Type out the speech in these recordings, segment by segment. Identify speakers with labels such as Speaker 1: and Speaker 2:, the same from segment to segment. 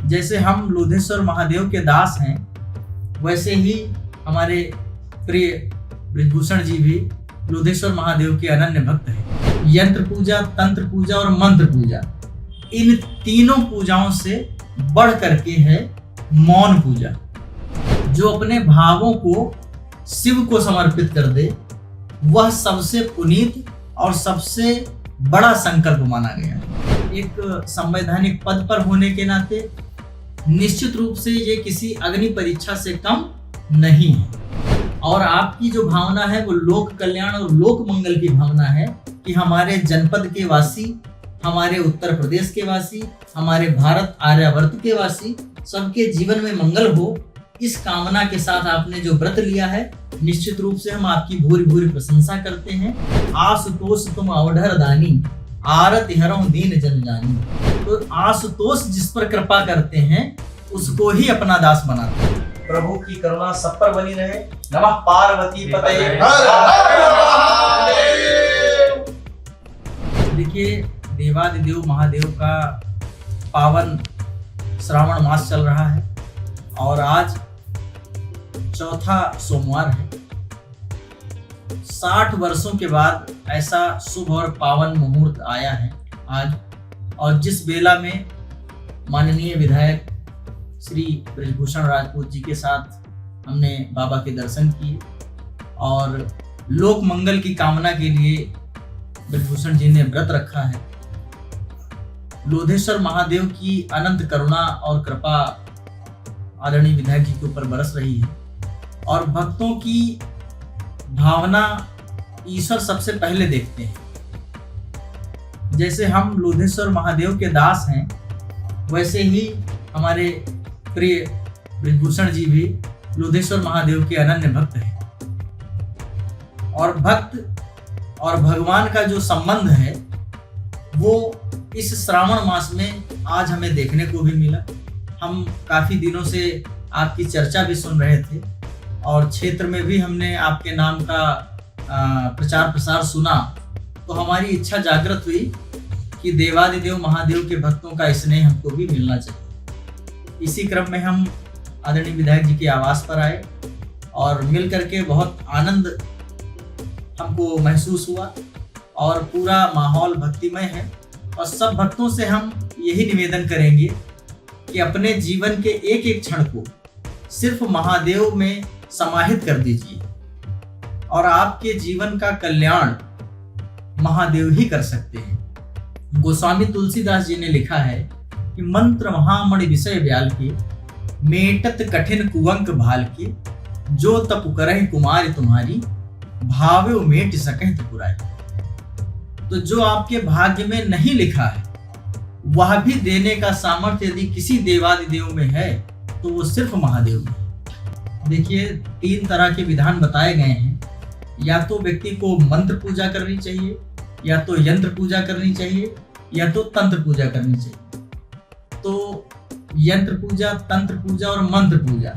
Speaker 1: जैसे हम लोधेश्वर महादेव के दास हैं, वैसे ही हमारे प्रिय बृजभूषण जी भी लोधेश्वर महादेव के अनन्य भक्त हैं। यंत्र पूजा, तंत्र पूजा और मंत्र पूजा, इन तीनों पूजाओं से बढ़ करके है मौन पूजा। जो अपने भावों को शिव को समर्पित कर दे, वह सबसे पुनीत और सबसे बड़ा संकल्प माना गया। एक संवैधानिक पद पर होने के नाते निश्चित रूप से ये किसी अग्नि परीक्षा से कम नहीं है। और आपकी जो भावना है वो लोक कल्याण और लोक मंगल की भावना है कि हमारे जनपद के वासी, हमारे उत्तर प्रदेश के वासी, हमारे भारत आर्यावर्त के वासी, सबके जीवन में मंगल हो। इस कामना के साथ आपने जो व्रत लिया है, निश्चित रूप से हम आपकी भूरी भूरी प्रशंसा करते हैं। आशुतोष तुम अवढर दानी, आरत हरौ दीन जन जानी। तो आशुतोष जिस पर कृपा करते हैं उसको ही अपना दास बनाते हैं। प्रभु की करुणा सब पर बनी रहे। नमः पार्वती पतये। देखिए, देवादिदेव महादेव का पावन श्रावण मास चल रहा है और आज चौथा सोमवार है। 60 वर्षों के बाद ऐसा शुभ और पावन मुहूर्त आया है आज, और जिस बेला में माननीय विधायक श्री बृजभूषण राजपूत जी के साथ हमने बाबा के दर्शन किए और लोक मंगल की कामना के लिए बृजभूषण जी ने व्रत रखा है। लोधेश्वर महादेव की अनंत करुणा और कृपा आदरणीय विधायक जी के ऊपर बरस रही है और भक्तों की भावना ईश्वर सबसे पहले देखते हैं। जैसे हम लोधेश्वर महादेव के दास हैं, वैसे ही हमारे प्रिय बृजभूषण जी भी लोधेश्वर महादेव के अनन्य भक्त हैं। और भक्त और भगवान का जो संबंध है वो इस श्रावण मास में आज हमें देखने को भी मिला। हम काफी दिनों से आपकी चर्चा भी सुन रहे थे और क्षेत्र में भी हमने आपके नाम का प्रचार प्रसार सुना, तो हमारी इच्छा जागृत हुई कि देवादिदेव महादेव के भक्तों का स्नेह हमको भी मिलना चाहिए। इसी क्रम में हम आदरणीय विधायक जी के आवास पर आए और मिल करके बहुत आनंद हमको महसूस हुआ और पूरा माहौल भक्तिमय है। और सब भक्तों से हम यही निवेदन करेंगे कि अपने जीवन के एक एक क्षण को सिर्फ महादेव में समाहित कर दीजिए और आपके जीवन का कल्याण महादेव ही कर सकते हैं। गोस्वामी तुलसीदास जी ने लिखा है कि मंत्र महामणि विषय व्याल के, मेटत कठिन कुवंक भाल के, जो तप करहि कुमारी तुम्हारी, भावे मेट सकहि त्रिपुरारी। तो जो आपके भाग्य में नहीं लिखा है वह भी देने का सामर्थ्य यदि किसी देवादिदेव में है तो वो सिर्फ महादेव में है। देखिए, 3 तरह के विधान बताए गए हैं। या तो व्यक्ति को मंत्र पूजा करनी चाहिए, या तो यंत्र पूजा करनी चाहिए, या तो तंत्र पूजा करनी चाहिए। तो यंत्र पूजा, तंत्र पूजा और मंत्र पूजा,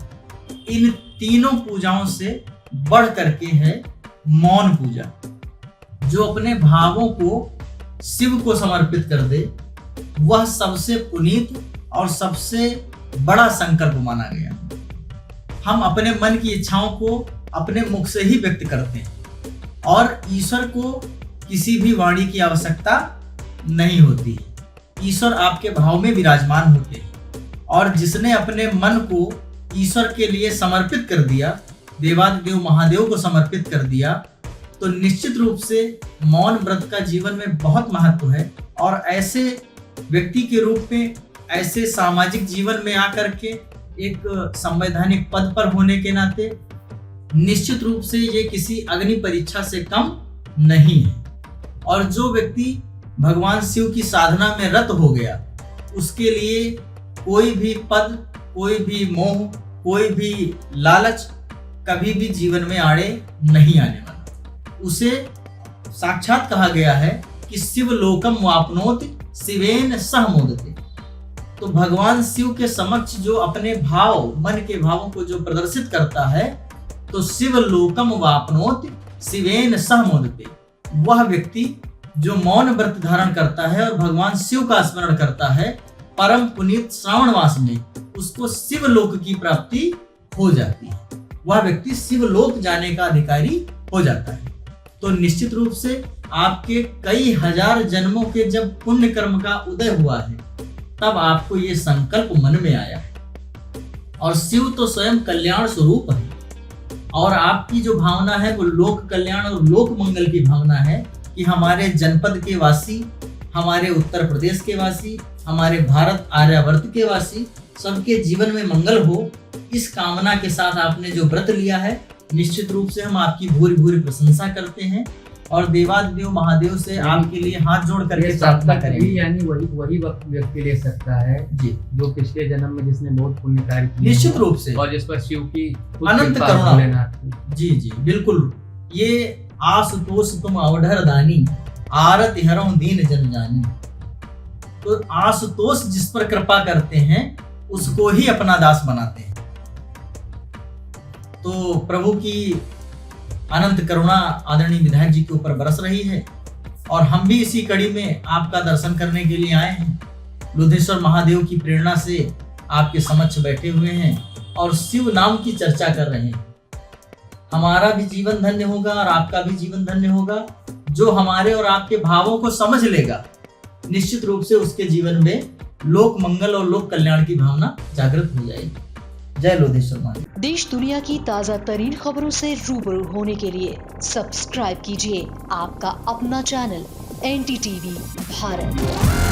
Speaker 1: इन तीनों पूजाओं से बढ़ करके है मौन पूजा। जो अपने भावों को शिव को समर्पित कर दे, वह सबसे पुनीत और सबसे बड़ा संकल्प माना गया। हम अपने मन की इच्छाओं को अपने मुख से ही व्यक्त करते हैं और ईश्वर को किसी भी वाणी की आवश्यकता नहीं होती। ईश्वर आपके भाव में विराजमान होते हैं और जिसने अपने मन को ईश्वर के लिए समर्पित कर दिया, देवादिदेव महादेव को समर्पित कर दिया, तो निश्चित रूप से मौन व्रत का जीवन में बहुत महत्व है। और ऐसे व्यक्ति के रूप में, ऐसे सामाजिक जीवन में आकर के एक संवैधानिक पद पर होने के नाते निश्चित रूप से ये किसी अग्नि परीक्षा से कम नहीं है। और जो व्यक्ति भगवान शिव की साधना में रत हो गया, उसके लिए कोई भी पद, कोई भी मोह, कोई भी लालच कभी भी जीवन में आड़े नहीं आने वाला। उसे साक्षात कहा गया है कि शिव लोकम वापनोति शिवेन सह मोदते। तो भगवान शिव के समक्ष जो अपने भाव, मन के भावों को जो प्रदर्शित करता है, तो शिव लोकम वापनोति शिवेन सह मोदते। वह व्यक्ति जो मौन व्रत धारण करता है और भगवान शिव का स्मरण करता है परम पुनीत श्रावण मास में उसको शिवलोक की प्राप्ति हो जाती है, वह व्यक्ति शिवलोक जाने का अधिकारी हो जाता है। तो निश्चित रूप से आपके कई हजार जन्मों के जब पुण्य कर्म का उदय हुआ है, तब आपको ये संकल्प मन में आया है। और शिव तो स्वयं कल्याण स्वरूप है, और आपकी जो भावना है वो लोक कल्याण और लोक मंगल की भावना है कि हमारे जनपद के वासी, हमारे उत्तर प्रदेश के वासी, हमारे भारत आर्यावर्त के वासी, सबके जीवन में मंगल हो। इस कामना के साथ आपने जो व्रत लिया है, निश्चित रूप से हम आपकी भूरी भूरी प्रशंसा करते हैं और देवादिदेव महादेव से आपके लिए हाथ जोड़ करके प्रार्थना करेंगे।
Speaker 2: यानी वही व्यक्ति ले सकता है जी, जो पिछले जन्म में जिसने बहुत पुण्य कार्य किए,
Speaker 1: निश्चित रूप से,
Speaker 2: और जिस पर शिव की
Speaker 1: अनंत करुणा। जी जी बिल्कुल। ये आशुतोष तुम अवढर दानी, आरत हरौ दीन जन जानी। तो आशुतोष जिस पर कृपा करते हैं उसको ही अपना दास बनाते हैं। तो प्रभु की अनंत करुणा आदरणीय विधायक जी के ऊपर बरस रही है, और हम भी इसी कड़ी में आपका दर्शन करने के लिए आए हैं। लुधेश्वर महादेव की प्रेरणा से आपके समक्ष बैठे हुए हैं और शिव नाम की चर्चा कर रहे हैं। हमारा भी जीवन धन्य होगा और आपका भी जीवन धन्य होगा। जो हमारे और आपके भावों को समझ लेगा, निश्चित रूप से उसके जीवन में लोक मंगल और लोक कल्याण की भावना जागृत हो जाएगी। जय लोधेश्वर महादेव।
Speaker 3: देश दुनिया की ताज़ा तरीन खबरों से रूबरू होने के लिए सब्सक्राइब कीजिए आपका अपना चैनल NDTV भारत।